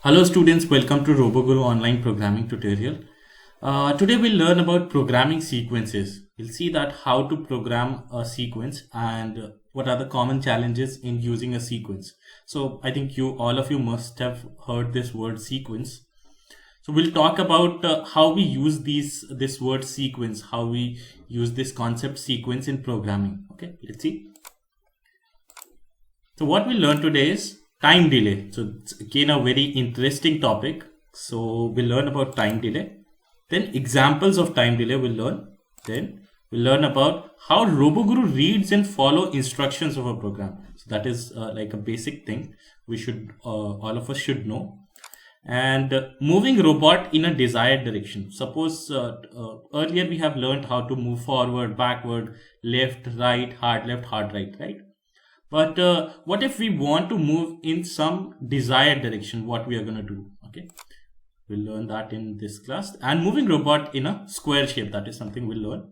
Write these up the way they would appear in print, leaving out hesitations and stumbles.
Hello students, welcome to RoboGuru online programming tutorial. Today we'll learn about programming sequences. We'll see that how to program a sequence and what are the common challenges in using a sequence. So I think all of you must have heard this word sequence. So we'll talk about how we use this word sequence, how we use this concept sequence in programming. Okay, let's see. So what we learn today is time delay. So it's again a very interesting topic. So we'll learn about time delay. Then examples of time delay we'll learn. Then we'll learn about how RoboGuru reads and follow instructions of a program. So that is like a basic thing we should all of us should know. And moving robot in a desired direction. Suppose earlier we have learned how to move forward, backward, left, right, hard left, hard right, right? But what if we want to move in some desired direction? What we are going to do? Okay, we'll learn that in this class. And moving robot in a square shape, that is something we'll learn.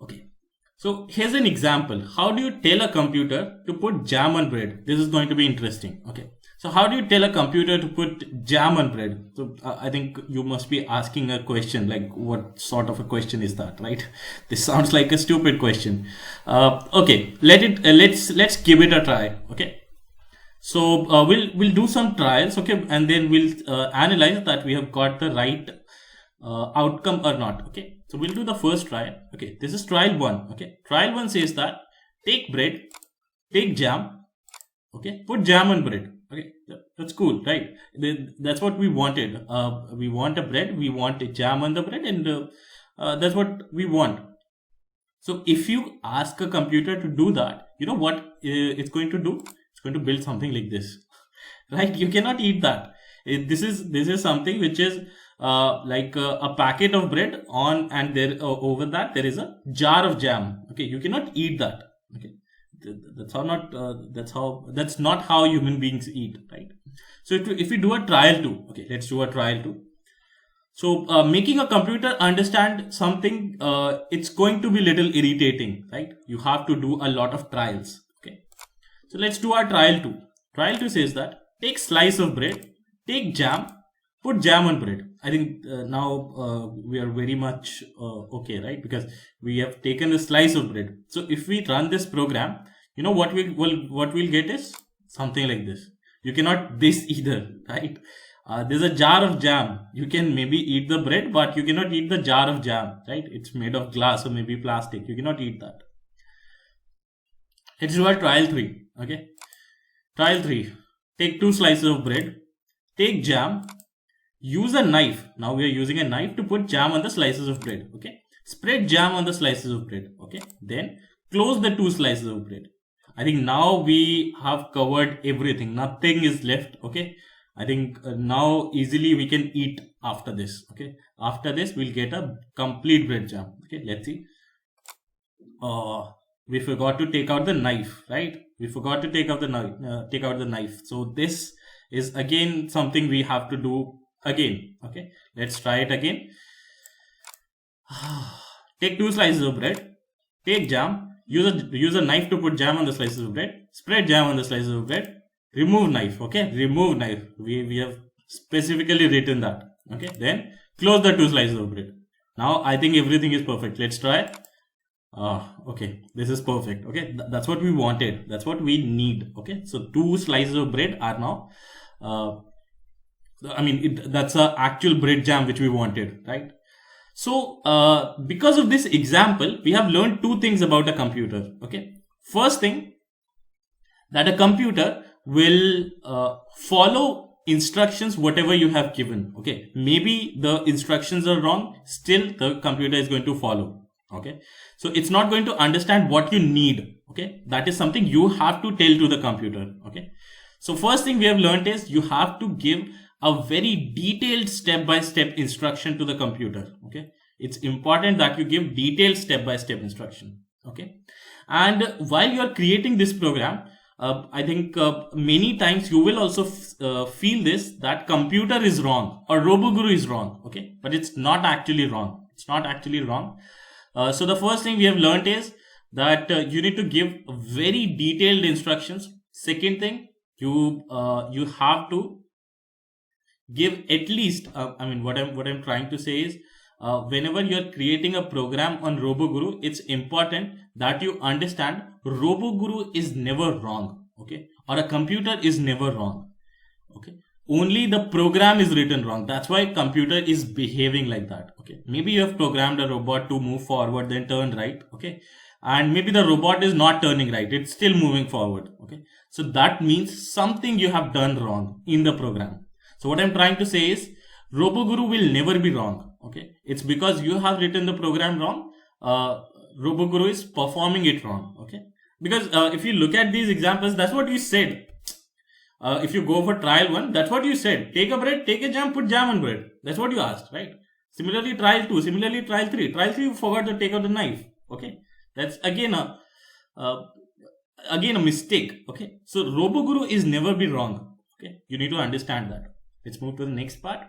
Okay, so here's an example. How do you tell a computer to put jam on bread? This is going to be interesting. Okay, so how do you tell a computer to put jam on bread? So I think you must be asking a question like, what sort of a question is that, right? This sounds like a stupid question. Okay, let's give it a try. Okay, so we'll do some trials. Okay, and then we'll analyze that we have got the right outcome or not. Okay, so we'll do the first trial. Okay, this is trial 1. Okay, trial 1 says that take bread, take jam. Okay, put jam on bread. Okay, that's cool, right? That's what we wanted. We want a bread, we want a jam on the bread, and that's what we want. So if you ask a computer to do that, you know what it's going to do? It's going to build something like this, right? You cannot eat that. This is something which is like a packet of bread on, and there over that there is a jar of jam. Okay, you cannot eat that. Okay. That's not how human beings eat, right? So if we do a trial 2, okay, let's do a trial 2. So making a computer understand something, it's going to be little irritating, right? You have to do a lot of trials. Okay, so let's do our trial 2. Trial 2 says that take slice of bread, take jam, put jam on bread. I think now we are very much okay, right? Because we have taken a slice of bread. So if we run this program, you know what we'll get is something like this. You cannot this either, right? There's a jar of jam. You can maybe eat the bread, but you cannot eat the jar of jam, right? It's made of glass or maybe plastic. You cannot eat that. Let's do a trial 3. Okay, trial 3. Take 2 slices of bread, take jam. Use a knife. Now we are using a knife to put jam on the slices of bread. Okay. Spread jam on the slices of bread. Okay. Then close the 2 slices of bread. I think now we have covered everything. Nothing is left. Okay. I think now easily we can eat after this. Okay. After this we'll get a complete bread jam. Okay. Let's see. We forgot to take out the knife, right? We forgot to take out the knife. Take out the knife. So this is again something we have to do again. Okay, let's try it again. Take 2 slices of bread, take jam, use a knife to put jam on the slices of bread, spread jam on the slices of bread, remove knife. Okay, remove knife. We have specifically written that. Okay, then close the 2 slices of bread. Now I think everything is perfect. Let's try. Okay, this is perfect. Okay, that's what we wanted. That's what we need. Okay, so 2 slices of bread are now that's a actual bread jam which we wanted, right? So because of this example, we have learned 2 things about a computer. Okay, first thing, that a computer will follow instructions whatever you have given. Okay, maybe the instructions are wrong, still the computer is going to follow. Okay, so it's not going to understand what you need. Okay, that is something you have to tell to the computer. Okay, so first thing we have learned is you have to give a very detailed step-by-step instruction to the computer. Okay, it's important that you give detailed step-by-step instruction. Okay, and while you are creating this program, I think many times you will also feel this, that computer is wrong or RoboGuru is wrong. Okay, but it's not actually wrong. It's not actually wrong. So the first thing we have learned is that you need to give very detailed instructions. Second thing, you have to give at least what I'm trying to say is, whenever you're creating a program on RoboGuru, it's important that you understand RoboGuru is never wrong, okay, or a computer is never wrong, okay. Only the program is written wrong. That's why computer is behaving like that, okay. Maybe you have programmed a robot to move forward then turn right, okay, and maybe the robot is not turning right, it's still moving forward, okay. So that means something you have done wrong in the program. So what I'm trying to say is, RoboGuru will never be wrong, okay. It's because you have written the program wrong, RoboGuru is performing it wrong, okay. Because if you look at these examples, that's what you said. If you go for trial 1, that's what you said. Take a bread, take a jam, put jam on bread. That's what you asked, right? Similarly, trial 2, similarly, trial 3. Trial 3, you forgot to take out the knife, okay. That's again a mistake, okay. So RoboGuru is never be wrong, okay. You need to understand that. Let's move to the next part.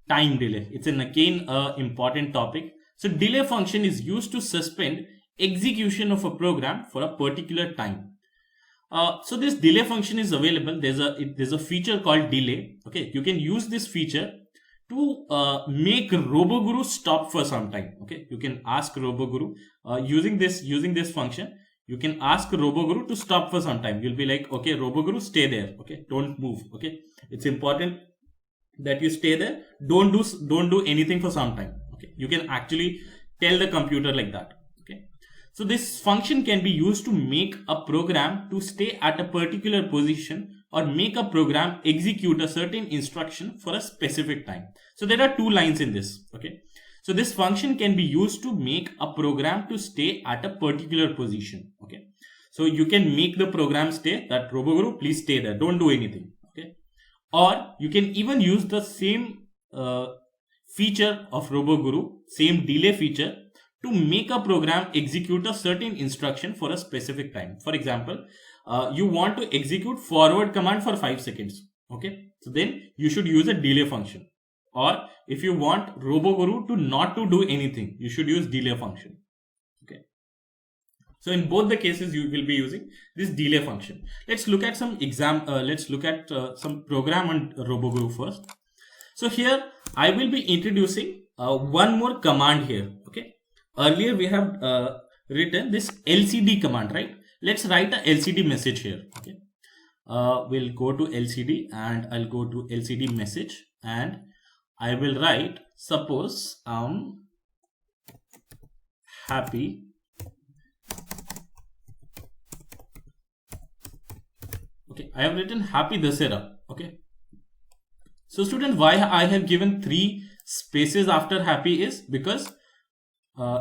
Time delay. It's again important topic. So delay function is used to suspend execution of a program for a particular time. So this delay function is available. There's a feature called delay. Okay, you can use this feature to make RoboGuru stop for some time. Okay, you can ask RoboGuru using this function. You can ask RoboGuru to stop for some time. You'll be like, okay, RoboGuru, stay there. Okay, don't move. Okay, it's important that you stay there. Don't do anything for some time. Okay, you can actually tell the computer like that. Okay, so this function can be used to make a program to stay at a particular position or make a program execute a certain instruction for a specific time. So there are two lines in this. Okay, so this function can be used to make a program to stay at a particular position. Okay, so you can make the program stay that RoboGuru, please stay there, don't do anything. Okay, or you can even use the same feature of RoboGuru, same delay feature, to make a program execute a certain instruction for a specific time. For example, you want to execute forward command for 5 seconds. Okay, so then you should use a delay function. Or if you want RoboGuru to not to do anything, you should use delay function. Okay, so in both the cases you will be using this delay function. Let's look at some some program on RoboGuru first. So here I will be introducing one more command here. Okay, earlier we have written this LCD command, right? Let's write a LCD message here. Okay, we'll go to LCD and I'll go to LCD message and I will write, suppose happy okay, I have written happy Dussehra. Okay, so students, why I have given 3 spaces after happy is because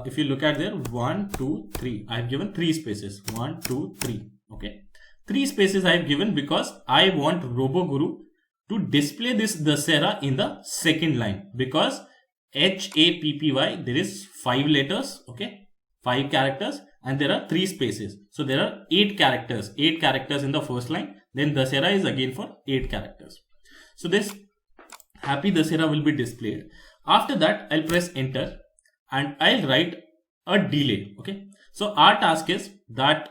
if you look at there, 1, 2, 3, I have given 3 spaces, 1, 2, 3. Okay, 3 spaces I have given because I want RoboGuru to display this Dussehra in the second line, because HAPPY, there is 5 letters, okay, 5 characters, and there are 3 spaces. So there are 8 characters in the first line. Then Dussehra is again for 8 characters. So this happy Dussehra will be displayed. After that, I'll press enter and I'll write a delay. Okay, so our task is that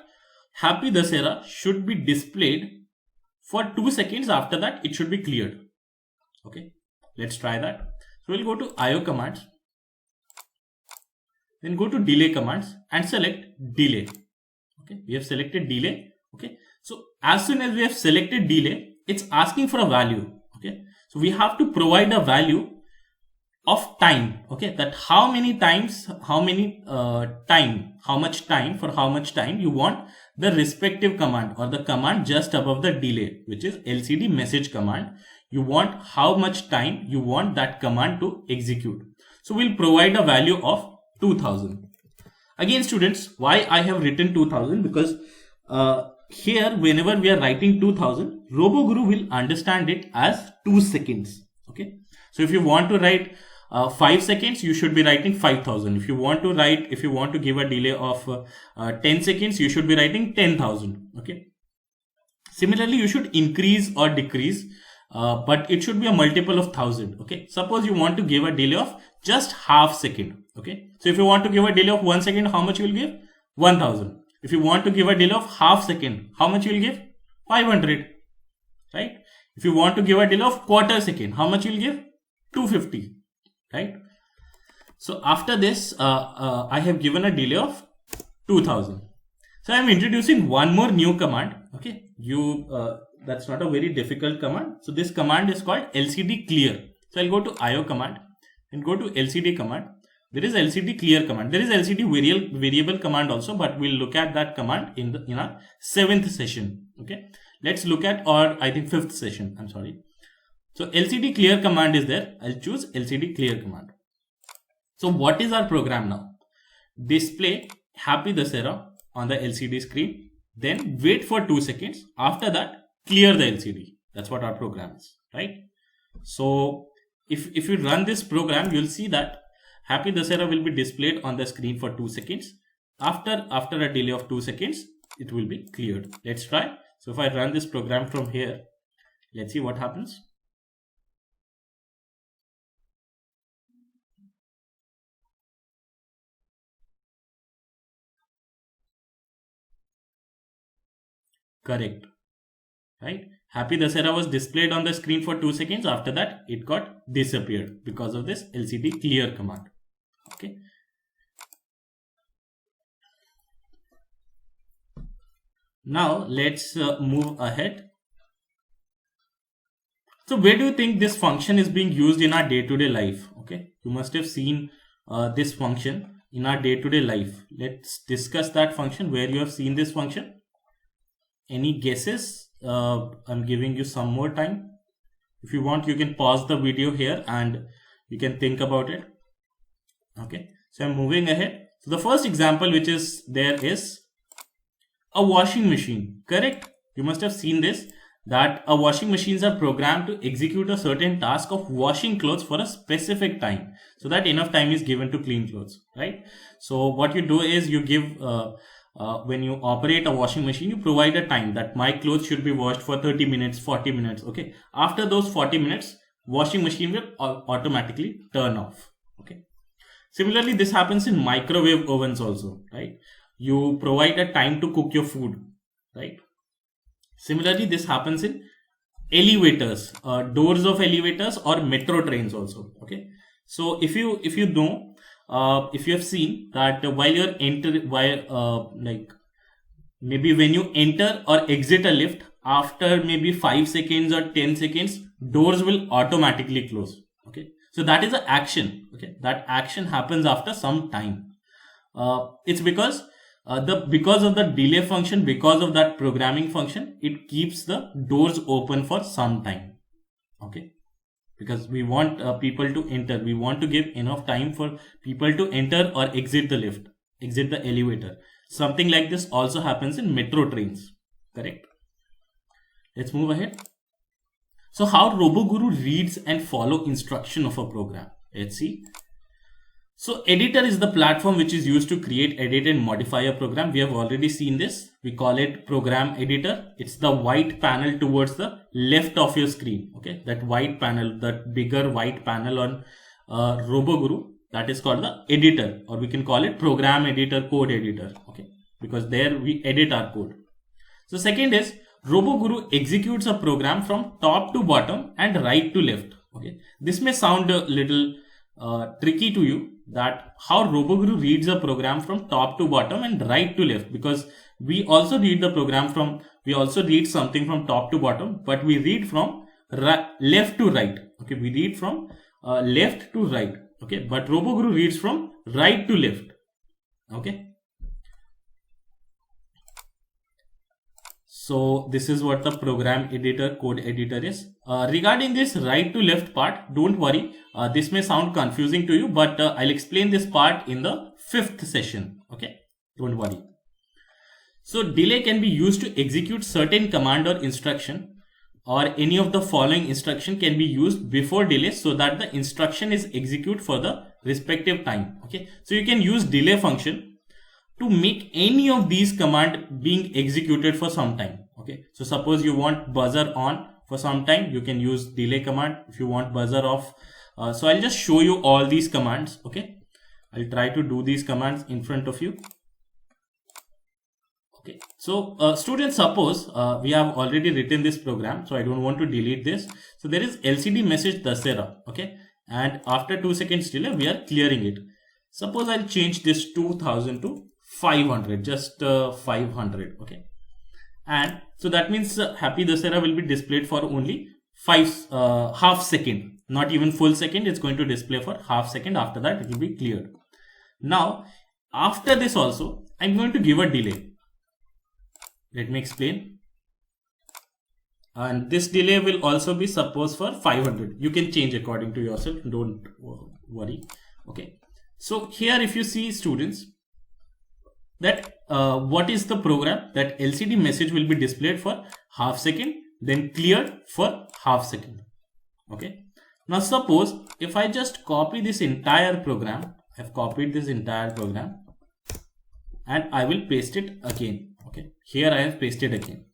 happy Dussehra should be displayed for 2 seconds. After that, it should be cleared. Okay, let's try that. So we'll go to IO commands, then go to delay commands and select delay. Okay, we have selected delay. Okay, so as soon as we have selected delay, it's asking for a value. Okay, so we have to provide a value of time. Okay, that how many times, how much time you want the respective command or the command just above the delay, which is LCD message command. You want how much time you want that command to execute. So we'll provide a value of 2000. Again, students, why I have written 2000? Because here, whenever we are writing 2000, RoboGuru will understand it as 2 seconds. Okay, so if you want to write 5 seconds, you should be writing 5000. If you want to give a delay of 10 seconds, you should be writing 10,000. Okay, similarly, you should increase or decrease, but it should be a multiple of 1000. Okay, suppose you want to give a delay of just half second. Okay, so if you want to give a delay of 1 second, how much you will give? 1000. If you want to give a delay of half second, how much you will give? 500. right? If you want to give a delay of quarter second, how much you'll give? 250, right? So after this, I have given a delay of 2000. So I'm introducing one more new command. Okay, that's not a very difficult command. So this command is called LCD clear. So I'll go to IO command and go to LCD command. There is LCD clear command. There is LCD variable command also, but we'll look at that command in our 7th session. Okay, let's look at, or I think 5th session. I'm sorry. So LCD clear command is there. I'll choose LCD clear command. So what is our program now? Display Happy Dussehra on the LCD screen, then wait for 2 seconds. After that, clear the LCD. That's what our program is, right? So if you run this program, you'll see that Happy Dussehra will be displayed on the screen for 2 seconds. After a delay of 2 seconds, it will be cleared. Let's try. So if I run this program from here, let's see what happens. Correct, right? Happy Dussehra was displayed on the screen for 2 seconds. After that, it got disappeared because of this LCD clear command. Okay. Now let's move ahead. So where do you think this function is being used in our day-to-day life? Okay, you must have seen this function in our day-to-day life. Let's discuss that function, where you have seen this function. Any guesses? I'm giving you some more time. If you want, you can pause the video here and you can think about it. Okay, so I'm moving ahead. So the first example which is there is a washing machine. Correct? You must have seen this, that a washing machines are programmed to execute a certain task of washing clothes for a specific time, so that enough time is given to clean clothes, right? So what you do is you give when you operate a washing machine, you provide a time that my clothes should be washed for 30 minutes, 40 minutes. Okay. After those 40 minutes, washing machine will automatically turn off. Okay. Similarly, this happens in microwave ovens also, right? You provide a time to cook your food, right? Similarly, this happens in elevators, doors of elevators or metro trains also. Okay. So if you know, if you have seen that while you're like maybe when you enter or exit a lift, after maybe 5 seconds or 10 seconds, doors will automatically close. Okay, so that is an action. Okay, that action happens after some time. It's because because of the delay function, because of that programming function, it keeps the doors open for some time. Okay, because we want people to enter, we want to give enough time for people to enter or exit the lift, exit the elevator. Something like this also happens in metro trains. Correct? Let's move ahead. So how RoboGuru reads and follow instruction of a program? Let's see. So editor is the platform which is used to create, edit and modify a program. We have already seen this. We call it program editor. It's the white panel towards the left of your screen. Okay, that white panel, that bigger white panel on RoboGuru, that is called the editor, or we can call it program editor, code editor. Okay, because there we edit our code. So second is RoboGuru executes a program from top to bottom and right to left. Okay, this may sound a little tricky to you, that how RoboGuru reads a program from top to bottom and right to left, because we also read the program from, we also read something from top to bottom, but we read from left to right. Okay, we read from left to right. Okay, but RoboGuru reads from right to left. Okay, so this is what the program editor, code editor is. Regarding this right to left part, don't worry. This may sound confusing to you, but I'll explain this part in the 5th session. Okay, don't worry. So delay can be used to execute certain command or instruction, or any of the following instruction can be used before delay so that the instruction is executed for the respective time. Okay, so you can use delay function to make any of these command being executed for some time. Okay, so suppose you want buzzer on for some time, you can use delay command. If you want buzzer off, so I'll just show you all these commands. Okay, I'll try to do these commands in front of you. Okay, so students, suppose we have already written this program, so I don't want to delete this. So there is LCD message Dussehra, okay, and after 2 seconds delay we are clearing it. Suppose I'll change this 2000 to 500, just 500, okay, and so that means Happy Dussehra will be displayed for only half second, not even full second. It's going to display for half second. After that it will be cleared. Now after this also I'm going to give a delay. Let me explain. And this delay will also be suppose for 500. You can change according to yourself, don't worry. Okay, so here if you see, students, that what is the program, that LCD message will be displayed for half second, then cleared for half second. Okay, now suppose if I just copy this entire program, I've copied this entire program and I will paste it again. Okay, here I have pasted again.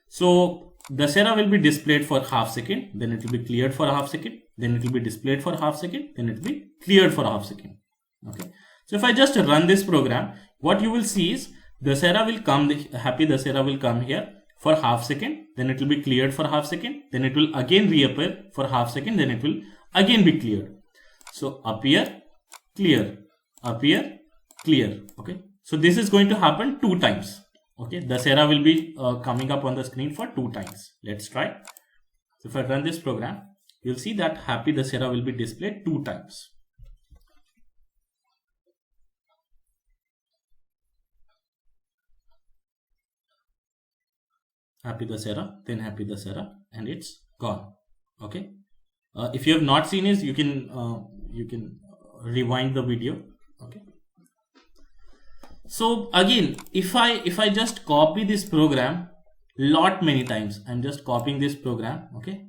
So Dussehra will be displayed for half second, then it will be cleared for half second, then it will be displayed for half second, then it will be cleared for half second. Okay, so if I just run this program, what you will see is Dussehra will come, the Happy Dussehra will come here for half second, then it will be cleared for half second, then it will again reappear for half second, then it will again be cleared. So appear, clear, appear, clear. Okay, so this is going to happen 2 times. Okay, Dussehra will be coming up on the screen for 2 times. Let's try. So if I run this program, you'll see that Happy Dussehra will be displayed 2 times. Happy Dussehra, then Happy Dussehra, and it's gone. Okay, if you have not seen it, you can rewind the video. Okay, so again, if I just copy this program many times, I'm just copying this program. Okay,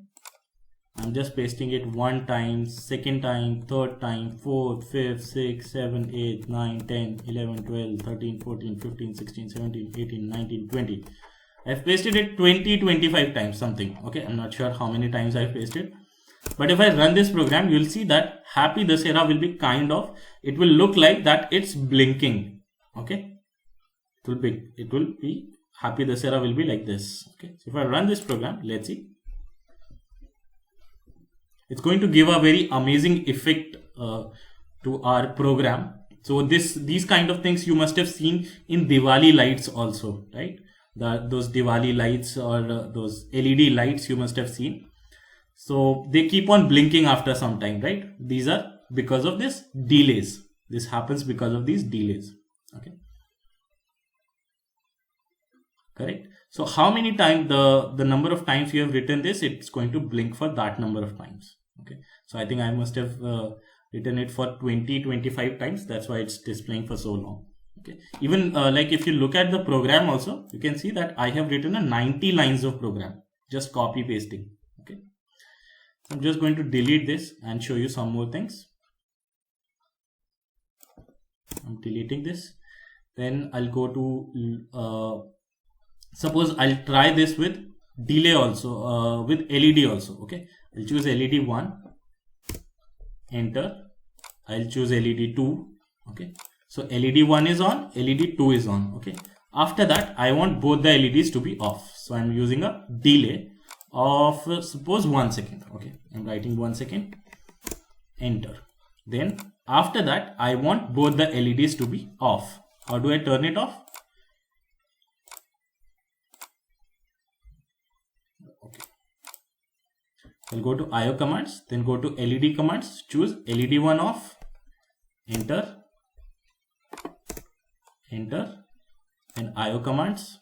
I'm just pasting it 1 time, 2nd time, 3rd time, 4th, 5th, 6th, 7th, 8th, 9th, 10th, 11th, 12th, 13th, 14th, 15th, 16th, 17th, 18th, 19th, 20th. I've pasted it 20-25 times something. Okay, I'm not sure how many times I've pasted, but if I run this program, you'll see that Happy Dussehra will be it will look like that it's blinking. Okay, it will be Happy Dussehra will be like this. Okay, so if I run this program, let's see, it's going to give a very amazing effect to our program. So these kind of things you must have seen in Diwali lights also, right? Those Diwali lights or those LED lights you must have seen. So they keep on blinking after some time, right? These are because of this delays. This happens because of these delays. Okay, correct. So how many times, the number of times you have written this, it's going to blink for that number of times. Okay, so I think I must have written it for 20-25 times. That's why it's displaying for so long. Okay, even like if you look at the program also, you can see that I have written a 90 lines of program, just copy pasting. Okay, so I'm just going to delete this and show you some more things. I'm deleting this. Then I'll go to suppose I'll try this with delay also, with LED also. Okay, I'll choose LED 1, enter. I'll choose LED 2. Okay, so LED 1 is on, LED 2 is on. Okay, after that I want both the LEDs to be off, so I'm using a delay of suppose 1 second. Okay, I'm writing 1 second, enter. Then after that I want both the LEDs to be off. How do I turn it off? Okay, I'll go to IO commands, then go to LED commands, choose LED 1 off, enter, enter, and IO commands.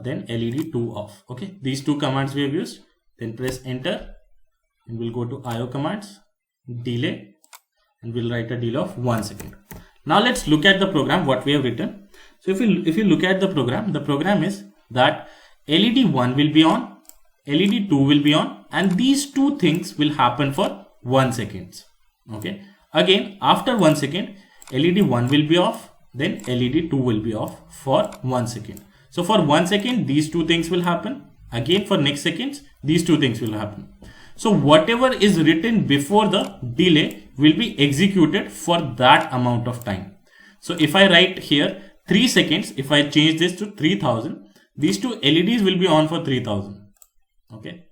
Then LED 2 off. Okay, these 2 commands we have used. Then press enter and we'll go to IO commands, delay, and we'll write a delay of 1 second. Now let's look at the program what we have written. So if you look at the program is that LED 1 will be on, LED 2 will be on, and these 2 things will happen for 1 second. Okay, again after 1 second LED 1 will be off, then LED 2 will be off for 1 second. So for 1 second these 2 things will happen. Again for next seconds these 2 things will happen. So whatever is written before the delay will be executed for that amount of time. So if I write here 3 seconds, if I change this to 3000, these two LEDs will be on for 3000. Okay.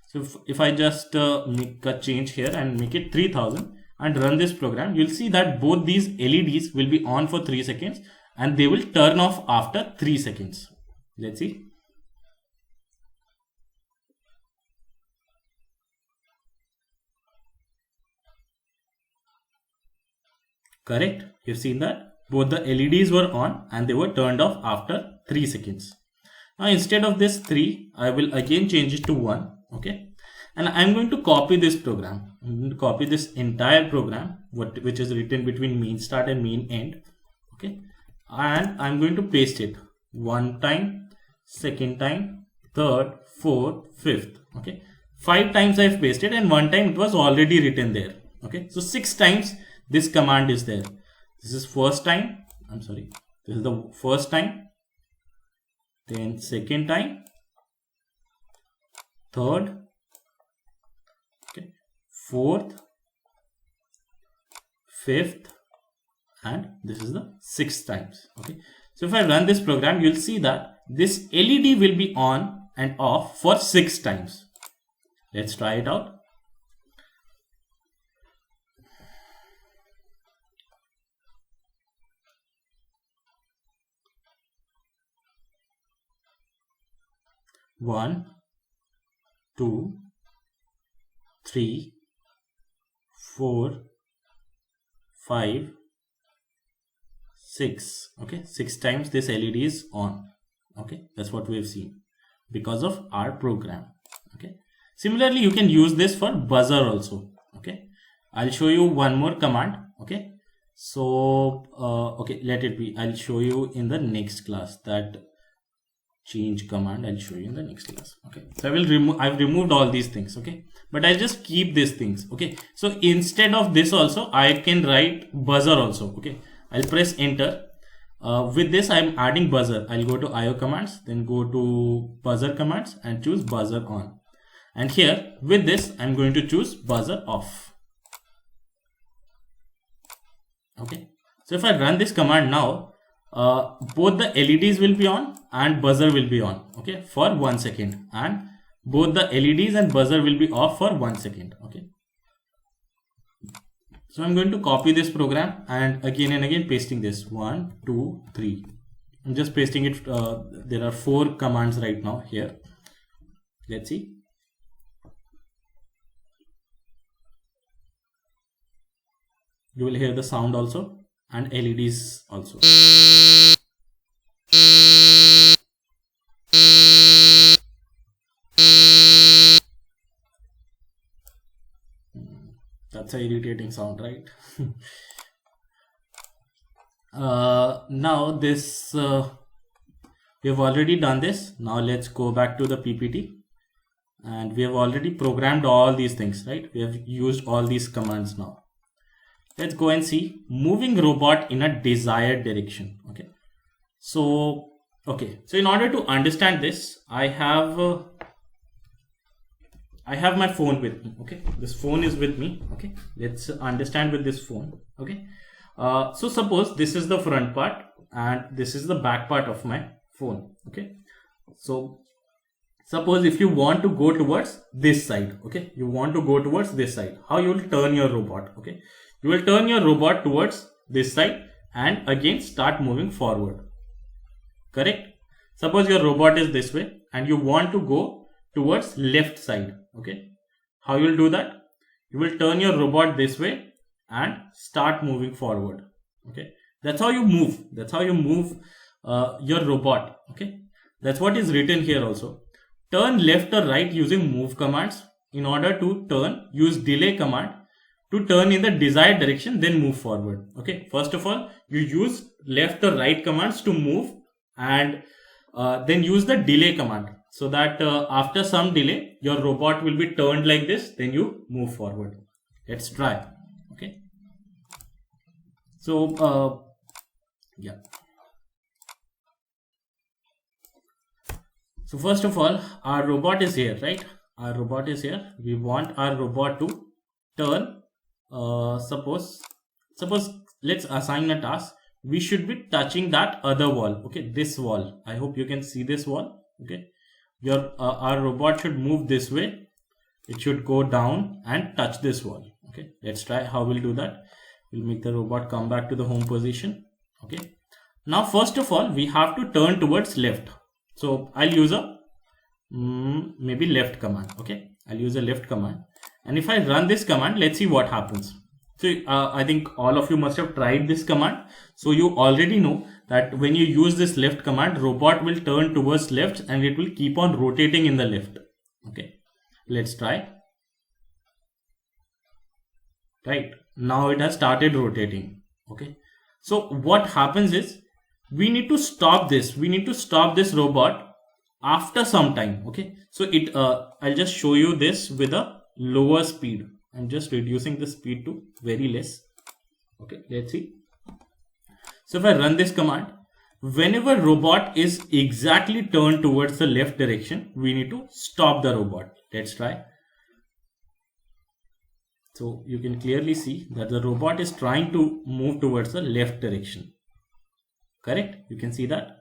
So if I just make a change here and make it 3000 and run this program, you'll see that both these LEDs will be on for 3 seconds and they will turn off after 3 seconds. Let's see. Correct? You've seen that both the LEDs were on and they were turned off after 3 seconds. Now instead of this 3, I will again change it to 1. Okay. And I'm going to copy this program. I'm going to copy this entire program, which is written between mean start and mean end. Okay. And I'm going to paste it 1 time, 2nd time, 3rd, 4th, 5th. Okay. 5 times I've pasted and 1 time it was already written there. Okay. So 6 times this command is there. This is first time. I'm sorry. This is the first time. Then 2nd time. 3rd. Okay. 4th. 5th. And this is the 6th times. Okay. So if I run this program, you'll see that this LED will be on and off for 6 times. Let's try it out. One, 2, 3, 4, 5, 6. Okay, 6 times this LED is on. Okay, that's what we have seen because of our program. Okay, similarly, you can use this for buzzer also. Okay, I'll show you one more command. Okay, so okay, let it be. I'll show you in the next class that change command. I'll show you in the next class. Okay, so I've removed all these things. Okay, but I'll just keep these things. Okay, so instead of this also I can write buzzer also. Okay, I'll press enter. With this I'm adding buzzer. I'll go to IO commands, then go to buzzer commands and choose buzzer on. And here with this I'm going to choose buzzer off. Okay, so if I run this command now, both the LEDs will be on and buzzer will be on. Okay, for 1 second, and both the LEDs and buzzer will be off for 1 second. Okay, so I'm going to copy this program and again pasting this 1, 2, 3. I'm just pasting it. There are 4 commands right now here. Let's see. You will hear the sound also and LEDs also. That's an irritating sound, right? Now this we have already done this. Now let's go back to the PPT, and we have already programmed all these things, right? We have used all these commands. Now let's go and see moving robot in a desired direction. Okay, so in order to understand this, I have my phone with me. Okay, this phone is with me. Okay, let's understand with this phone. Okay, so suppose this is the front part and this is the back part of my phone. Okay, so suppose if you want to go towards this side, okay, you want to go towards this side, how you will turn your robot? Okay, you will turn your robot towards this side and again start moving forward. Correct? Suppose your robot is this way and you want to go towards left side. Okay, how you will do that? You will turn your robot this way and start moving forward. Okay, that's how you move. That's how you move your robot. Okay, that's what is written here also. Turn left or right using move commands. In order to turn, use delay command to turn in the desired direction, then move forward. Okay, first of all, you use left or right commands to move, and then use the delay command, so that after some delay your robot will be turned like this, then you move forward. Let's try. Okay, so yeah, so first of all our robot is here, right? our robot is here. We want our robot to turn, suppose let's assign a task. We should be touching that other wall, okay, this wall. I hope you can see this wall. Okay, our robot should move this way. It should go down and touch this wall. Okay, let's try how we'll do that. We'll make the robot come back to the home position. Okay, now first of all we have to turn towards left. So I'll use a maybe left command. Okay, I'll use a left command, and if I run this command, let's see what happens. So I think all of you must have tried this command, so you already know that when you use this left command, robot will turn towards left and it will keep on rotating in the left. Okay, let's try. Right, now it has started rotating. Okay, so what happens is we need to stop this. We need to stop this robot after some time. Okay, so I'll just show you this with a lower speed. I'm just reducing the speed to very less. Okay, let's see. So if I run this command, whenever robot is exactly turned towards the left direction, we need to stop the robot. Let's try. So you can clearly see that the robot is trying to move towards the left direction. Correct? You can see that.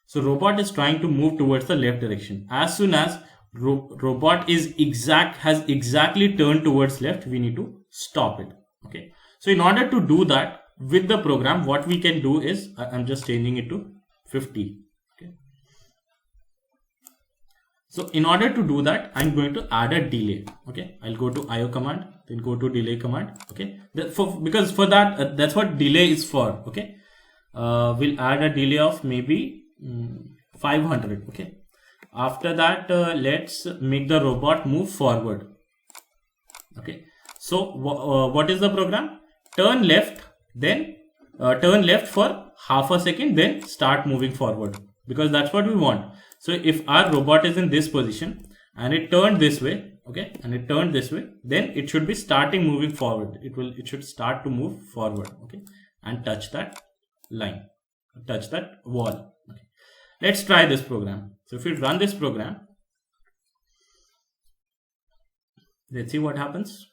So robot is trying to move towards the left direction. As soon as robot has exactly turned towards left, we need to stop it. Okay. So in order to do that with the program, what we can do is, I'm just changing it to 50. Okay. So in order to do that, I'm going to add a delay. Okay, I'll go to IO command, then go to delay command. Okay, because for that, that's what delay is for. Okay, we'll add a delay of maybe 500. Okay, after that, let's make the robot move forward. Okay, so what is the program? Turn left, then turn left for half a second, then start moving forward, because that's what we want. So if our robot is in this position and it turned this way, okay, and it turned this way, then it should be starting moving forward. It should start to move forward, okay, and touch that line, touch that wall. Okay. Let's try this program. So if we run this program, let's see what happens.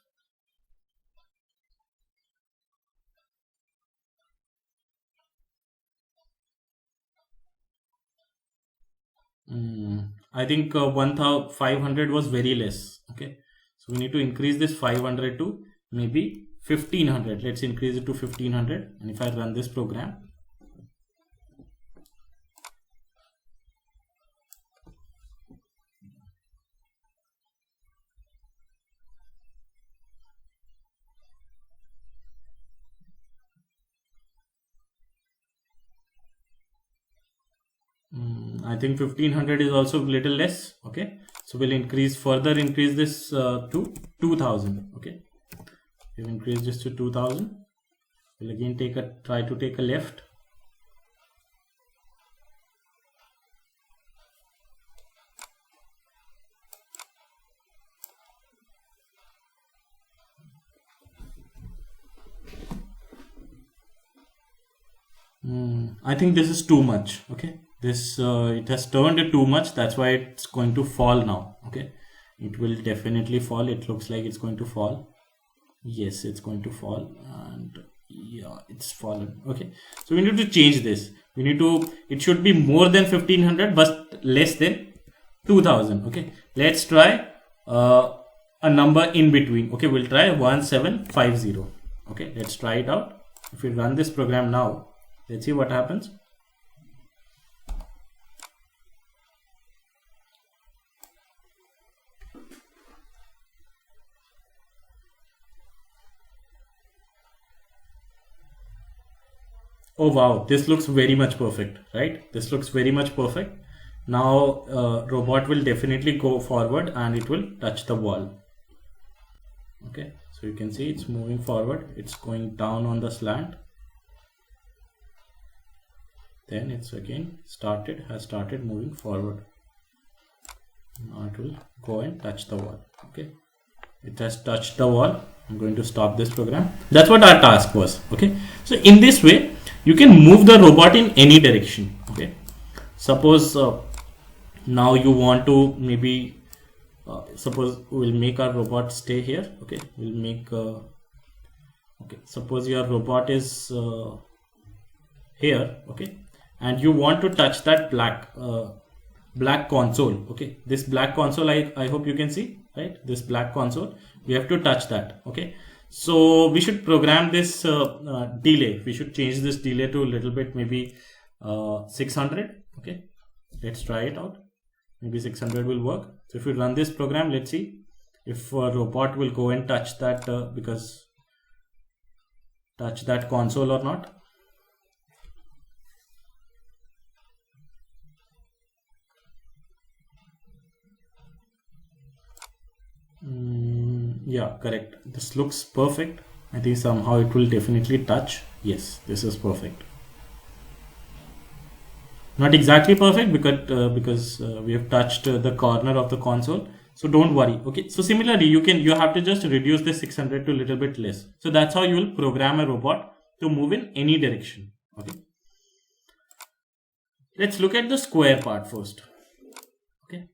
I think 1500 was very less. Okay, so we need to increase this 500 to maybe 1500. Let's increase it to 1500, and if I run this program, I think 1500 is also a little less. Okay, so we'll increase this to 2000. Okay, we'll increase this to 2000. We'll again try to take a left. I think this is too much. Okay, this it has turned it too much. That's why it's going to fall now. Okay, it will definitely fall. It looks like it's going to fall. Yes, it's going to fall, and yeah, it's fallen. Okay, so we need to change this. It should be more than 1500 but less than 2000. Okay, let's try a number in between. Okay, we'll try 1750. Okay, let's try it out. If we run this program now, let's see what happens. Oh wow, this looks very much perfect, right? This looks very much perfect. Now robot will definitely go forward and it will touch the wall. Okay, so you can see it's moving forward. It's going down on the slant. Then it's again has started moving forward. Now it will go and touch the wall. Okay, it has touched the wall. I'm going to stop this program. That's what our task was. Okay, so in this way you can move the robot in any direction. Okay, suppose now you want to maybe suppose we'll make our robot stay here. Okay, we'll make okay, suppose your robot is here, okay, and you want to touch that black console. Okay, this black console, I hope you can see, right? This black console, we have to touch that. Okay, so we should program this delay. We should change this delay to a little bit, maybe 600. Okay, let's try it out. Maybe 600 will work. So if we run this program, let's see if a robot will go and touch that touch that console or not. Yeah, correct. This looks perfect. I think somehow it will definitely touch. Yes, this is perfect. Not exactly perfect because we have touched the corner of the console. So don't worry. Okay. So similarly, you have to just reduce the 600 to a little bit less. So that's how you will program a robot to move in any direction. Okay. Let's look at the square part first. Okay.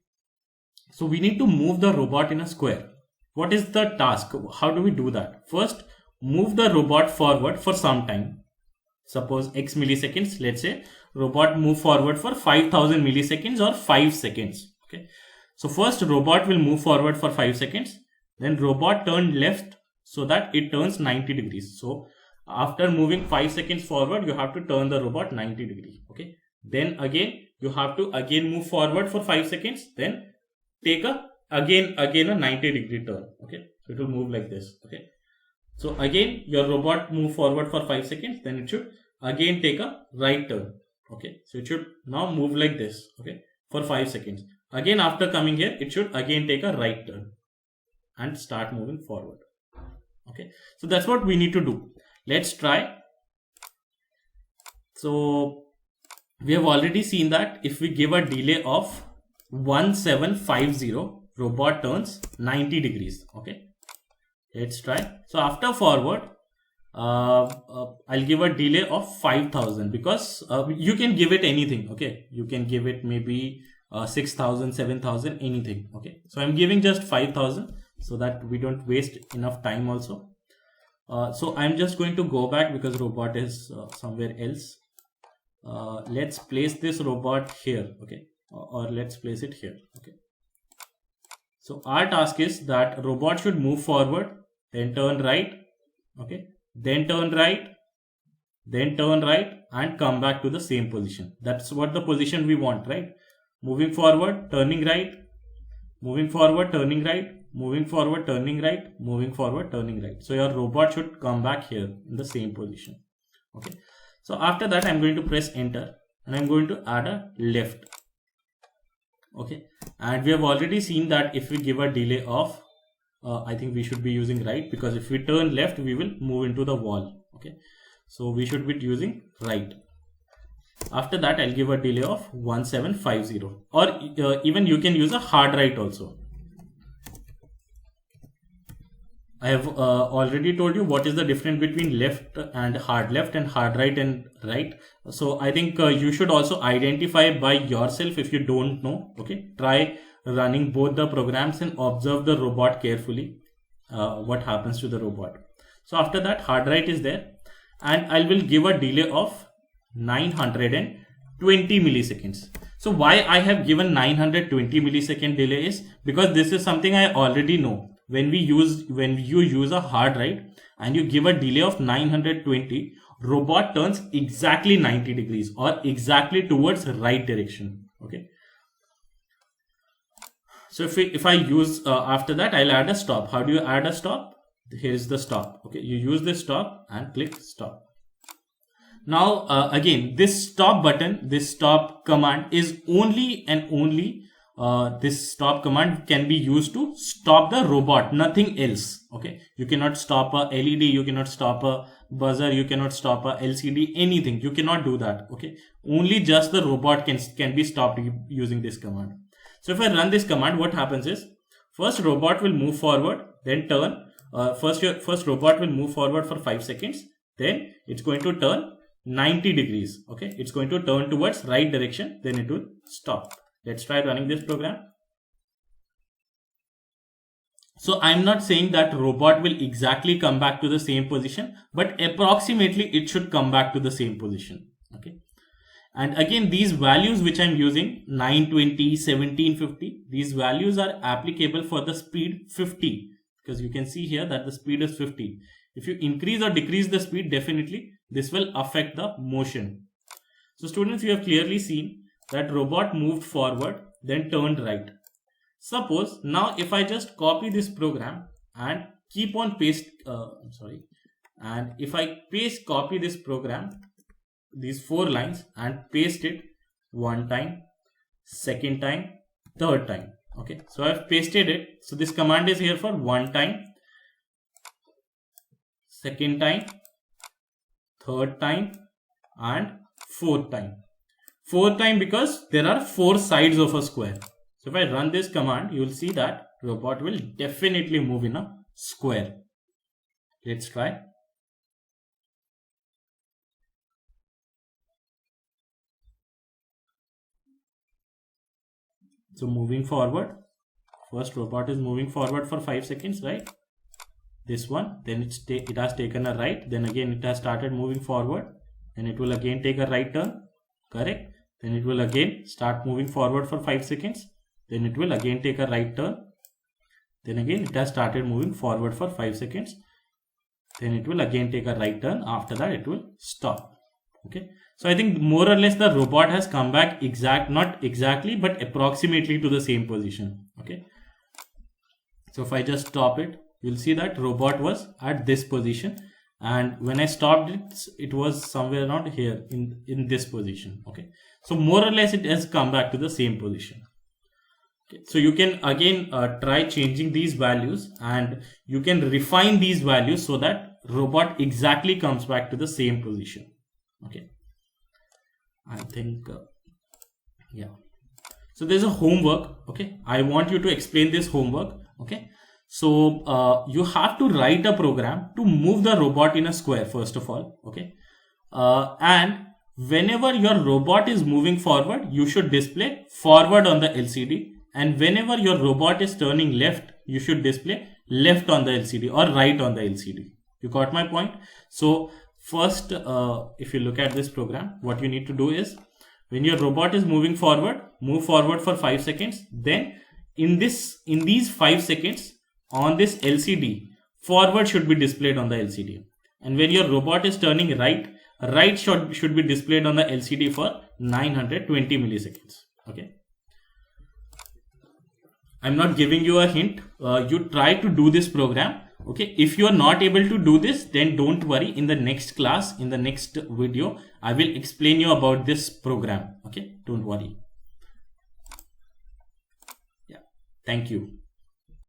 So we need to move the robot in a square. What is the task? How do we do that? First, move the robot forward for some time. Suppose X milliseconds. Let's say robot move forward for 5000 milliseconds or 5 seconds. Okay. So first robot will move forward for 5 seconds. Then robot turn left so that it turns 90 degrees. So after moving 5 seconds forward, you have to turn the robot 90 degrees. Okay. Then again, you have to again move forward for 5 seconds. Then take again a 90 degree turn. Okay. So it will move like this. Okay. So again, your robot move forward for 5 seconds. Then it should again take a right turn. Okay. So it should now move like this. Okay. For 5 seconds. Again, after coming here, it should again take a right turn and start moving forward. Okay. So that's what we need to do. Let's try. So we have already seen that if we give a delay of 1750, robot turns 90 degrees. Okay. Let's try. So after forward, I'll give a delay of 5000 because you can give it anything. Okay. You can give it maybe 6000, 7000, anything. Okay. So I'm giving just 5000 so that we don't waste enough time also. So I'm just going to go back because robot is somewhere else. Let's place this robot here. Okay. Or let's place it here. Okay. So our task is that robot should move forward, then turn right. Okay. Then turn right, then turn right and come back to the same position. That's what the position we want, right? Moving forward, turning right, moving forward, turning right, moving forward, turning right, moving forward, turning right. So your robot should come back here in the same position. Okay. So after that, I'm going to press enter and I'm going to add a left. Okay. And we have already seen that if we give a delay of I think we should be using right because if we turn left, we will move into the wall. Okay. So we should be using right. After that, I'll give a delay of 1750 or even you can use a hard right also. I have already told you what is the difference between left and hard right and right. So I think you should also identify by yourself if you don't know. Okay. Try running both the programs and observe the robot carefully, what happens to the robot. So after that, hard right is there and I will give a delay of 920 milliseconds. So why I have given 920 millisecond delay is because this is something I already know. When you use a hard right and you give a delay of 920, robot turns exactly 90 degrees or exactly towards right direction. Okay. So if I use after that, I'll add a stop. How do you add a stop? Here's the stop. Okay, you use this stop and click stop. Now again, this stop button, this stop command is only and only this stop command can be used to stop the robot, nothing else. Okay, you cannot stop a LED, you cannot stop a buzzer, you cannot stop a LCD, anything. You cannot do that. Okay, only just the robot can be stopped using this command. So if I run this command, what happens is first robot will move forward, then turn. First robot will move forward for 5 seconds. Then it's going to turn 90 degrees. Okay, it's going to turn towards right direction. Then it will stop. Let's try running this program. So I'm not saying that robot will exactly come back to the same position, but approximately it should come back to the same position. Okay. And again, these values which I'm using, 920, 1750, these values are applicable for the speed 50, because you can see here that the speed is 50. If you increase or decrease the speed, definitely this will affect the motion. So students, you have clearly seen that robot moved forward, then turned right. Suppose now if I just copy this program and keep on and if I copy this program, these 4 lines, and paste it one time, second time, third time. Okay, so I've pasted it. So this command is here for one time, second time, third time, and fourth time. Fourth time because there are 4 sides of a square. So if I run this command, you will see that robot will definitely move in a square. Let's try. So moving forward, first robot is moving forward for 5 seconds, right? This one, then it has taken a right, then again it has started moving forward, and it will again take a right turn, correct? Then it will again start moving forward for 5 seconds, then it will again take a right turn, then again it has started moving forward for 5 seconds, then it will again take a right turn, after that it will stop. Okay, so I think more or less the robot has come back not exactly, but approximately to the same position. Okay, so if I just stop it, you'll see that robot was at this position, and when I stopped it, it was somewhere around here in this position. Okay, so more or less it has come back to the same position. Okay, so you can again try changing these values, and you can refine these values so that robot exactly comes back to the same position. Okay, I think yeah, so there's a homework. Okay, I want you to explain this homework. Okay, so you have to write a program to move the robot in a square first of all. Okay, and whenever your robot is moving forward, you should display forward on the LCD, and whenever your robot is turning left, you should display left on the LCD or right on the LCD. You got my point? So first, if you look at this program, what you need to do is, when your robot is moving forward, move forward for 5 seconds. Then in these 5 seconds on this LCD, forward should be displayed on the LCD. And when your robot is turning right, right should be displayed on the LCD for 920 milliseconds. Okay. I'm not giving you a hint. You try to do this program. Okay, if you are not able to do this, then don't worry. In the next class, in the next video, I will explain you about this program. Okay, don't worry. Yeah, thank you.